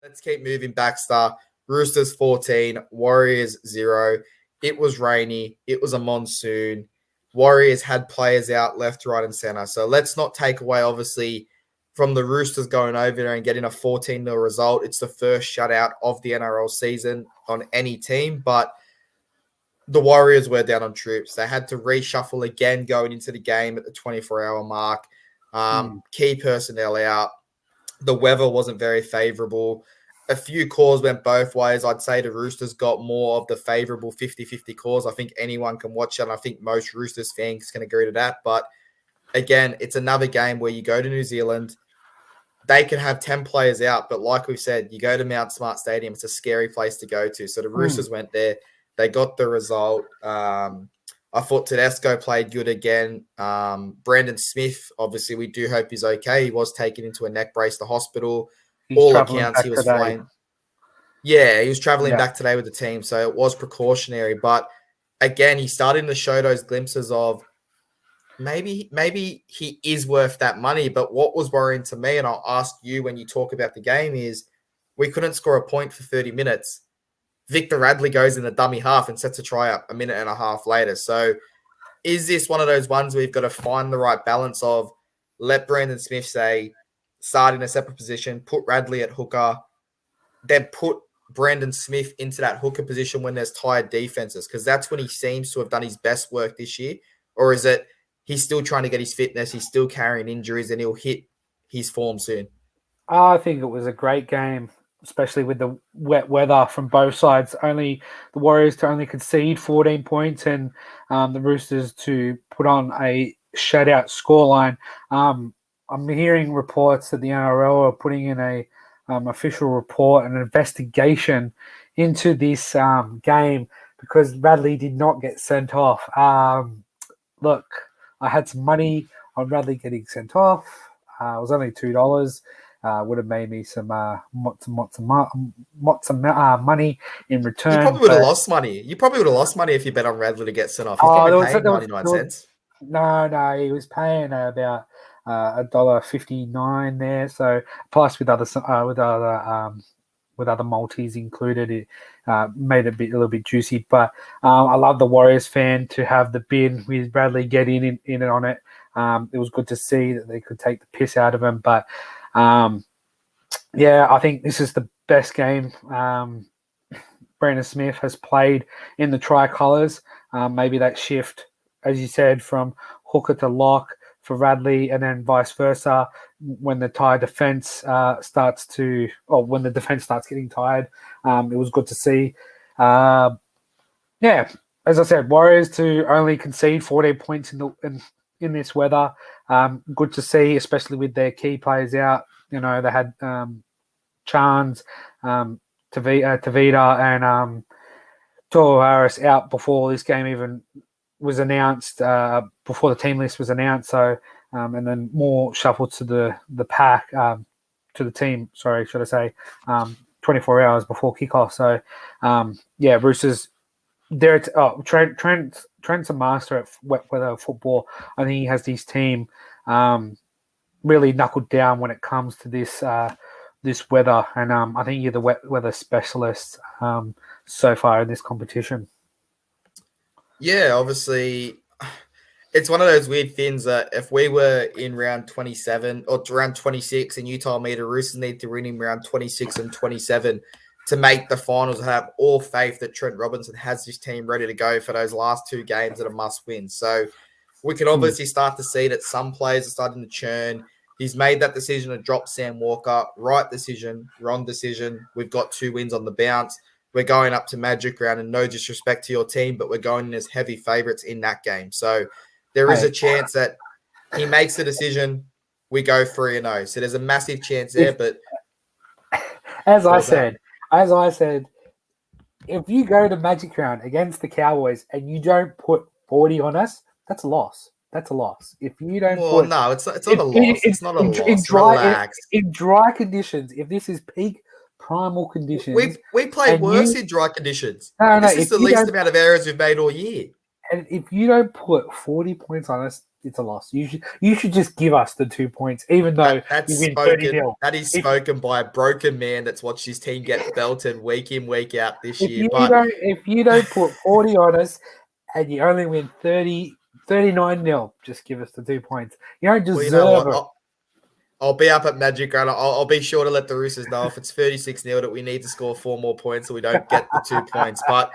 Let's keep moving, Baxter. Roosters 14, Warriors 0. It was rainy. It was a monsoon. Warriors had players out left, right, and center. So let's not take away, obviously, from the Roosters going over there and getting a 14-0 result. It's the first shutout of the NRL season on any team, but the Warriors were down on troops. They had to reshuffle again going into the game at the 24-hour mark. Key personnel out. The weather wasn't very favorable. A few calls went both ways. I'd say the Roosters got more of the favorable 50-50 calls. I think anyone can watch it, and I think most Roosters fans can agree to that. But again, it's another game where you go to New Zealand. They can have 10 players out, but like we've said, you go to Mount Smart Stadium, it's a scary place to go to. So the Roosters went there. They got the result. I thought Tedesco played good again. Brandon Smith, obviously, we do hope he's okay. He was taken into a neck brace to hospital. All accounts, he was flying. Yeah, he was traveling back today with the team, so it was precautionary. But again, he's starting to show those glimpses of maybe he is worth that money. But what was worrying to me, and I'll ask you when you talk about the game, is we couldn't score a point for 30 minutes. Victor Radley goes in the dummy half and sets a try up a minute and a half later. So is this one of those ones where we've got to find the right balance of let Brandon Smith say, start in a separate position, put Radley at hooker, then put Brandon Smith into that hooker position when there's tired defenses? Because that's when he seems to have done his best work this year. Or is it he's still trying to get his fitness, he's still carrying injuries, and he'll hit his form soon? I think it was a great game, especially with the wet weather from both sides. Only the Warriors to only concede 14 points and the Roosters to put on a shutout scoreline. I'm hearing reports that the NRL are putting in a official report, an investigation into this game because Radley did not get sent off. Look, I had some money on Radley getting sent off. It was only $2. Would have made me some money in return. You probably would have lost money. You probably would have lost money if you bet on Radley to get sent off. He's probably paying 99 cents. No, he was paying about $1.59 there. So plus with other multis included, it made it a little bit juicy. But I love the Warriors fan to have the bin with Bradley getting in on it. It was good to see that they could take the piss out of him. But I think this is the best game Brandon Smith has played in the tricolours. Maybe that shift, as you said, from hooker to lock for Radley, and then vice versa when the tired defense when the defense starts getting tired. It was good to see. As I said, Warriors to only concede 14 points in this weather. Good to see, especially with their key players out. You know, they had Chance, Tavita, and Toru Harris out before this game even was announced, before the team list was announced. So, and then more shuffled to the pack, to the team, sorry, should I say, 24 hours before kickoff. So, Roosters, Trent's a master at wet weather football. I think he has his team really knuckled down when it comes to this weather. And I think you're the wet weather specialist so far in this competition. Yeah, obviously, it's one of those weird things that if we were in round 27 or round 26 and you told me the Roosters need to win in round 26 and 27 to make the finals, I have all faith that Trent Robinson has his team ready to go for those last two games that are must win. So we can obviously start to see that some players are starting to churn. He's made that decision to drop Sam Walker. Right decision, wrong decision. We've got 2 wins on the bounce. We're going up to Magic Round, and no disrespect to your team, but we're going in as heavy favourites in that game. So there is a chance that he makes the decision, we go 3-0. So there's a massive chance there, but as I said, if you go to Magic Round against the Cowboys and you don't put 40 on us, that's a loss. That's a loss. If you don't no, it's not a loss. It's not a loss. Relax. In dry conditions, if this is peak primal conditions. We play worse in dry conditions. This is the least amount of errors we've made all year. And if you don't put 40 points on us, it's a loss. You should just give us the 2 points, even though That's you win 30 spoken. 0. That is spoken by a broken man that's watched his team get belted week in, week out this year. But If you don't put 40 on us and you only win 39 0, just give us the 2 points. You don't well, you know deserve what? it. I'll be up at Magic Round. I'll be sure to let the Roosters know if it's 36-0 that we need to score 4 more points so we don't get the 2 points. But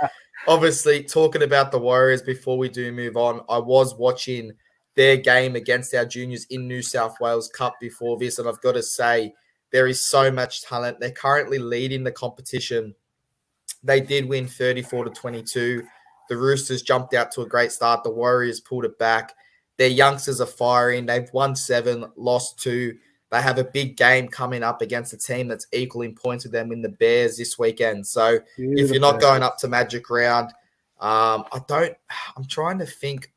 obviously, talking about the Warriors before we do move on, I was watching their game against our juniors in New South Wales Cup before this, and I've got to say, there is so much talent. They're currently leading the competition. They did win 34-22. The Roosters jumped out to a great start. The Warriors pulled it back. Their youngsters are firing. They've won 7, lost 2. They have a big game coming up against a team that's equal in points with them in the Bears this weekend. So if you're not going up to Magic Round, I'm trying to think,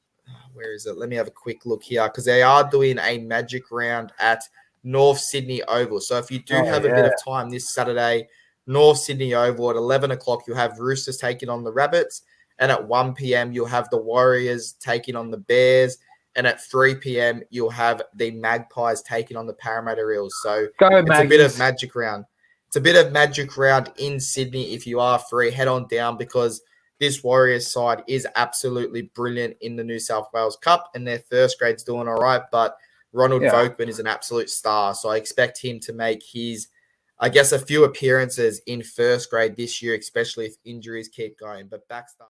where is it? Let me have a quick look here because they are doing a Magic Round at North Sydney Oval. So if you do have a bit of time this Saturday, North Sydney Oval at 11 o'clock, you'll have Roosters taking on the Rabbits. And at 1 p.m., you'll have the Warriors taking on the Bears. And at 3 p.m., you'll have the Magpies taking on the Parramatta Eels. So it's a bit of Magic Round. It's a bit of Magic Round in Sydney. If you are free, head on down because this Warriors side is absolutely brilliant in the New South Wales Cup. And their first grade's doing all right. But Ronald Vogtman is an absolute star. So I expect him to make his, I guess, a few appearances in first grade this year, especially if injuries keep going. But Baxter...